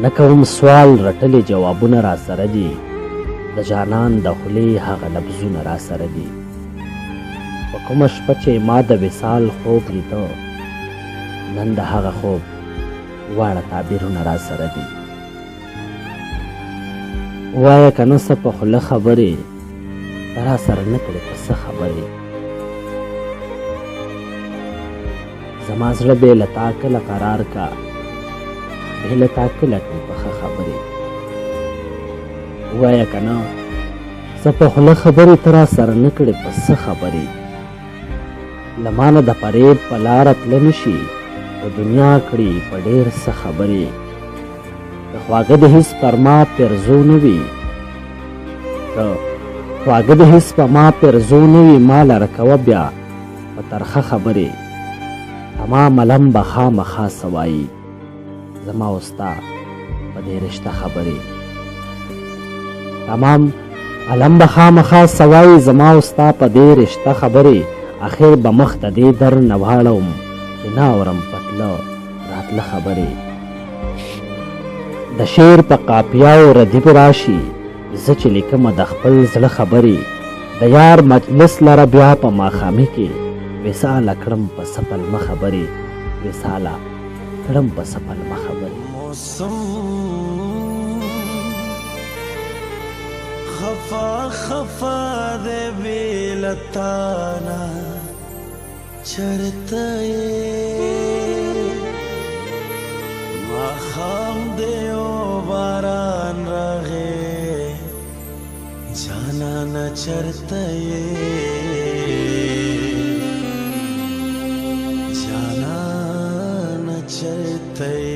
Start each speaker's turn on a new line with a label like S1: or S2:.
S1: نه کوم سوال رټلې جوابونه را سره دي د جانان د خولې هغه لفظونه را سره دي په کومه شپه چې ما د وصال خوب لیده نن د هغه خوب واړه تعبیرونه را سره دي وایه که نه څه په خوله خبرې ته را سره نه کړې په څه خبرې زما زړه بې له تا کله قرار کا بې له تا کله کړې په ښه خبرې وایه که نه څه په خوله خبرې ته را سره نه کړې په څه خبرې له ما نه د فریب په لاره تله نه شي په دنیا کړي په ډېر څه خبرې د خواږه د حس پر ما پرزو نه وي خواږه د حس په ما پرزو نه وي ما لره کوه بیا په ترخه خبرې تمام علم به خامخا څه وایي زما او ستا په دې رشته خبرې تمام علم به خامخا څه وایي زما او ستا په دې رشته خبرې اخر به مخ ته دې در نه واړوم چې نه اورم پتله راتله خبرې د شعر په قافیه او ردیف راشي زه چې لیکمه د خپل زړه خبرې د یار مجلس لره بیا په ماښامي کې وصاله کړم په څه پلمه خبرې وصاله کړم په څه پلمه خبرې
S2: خفا خفا دے بیلتانا چرته ما خام دے او باران راغے جانا نہ چرته جانا نہ چرته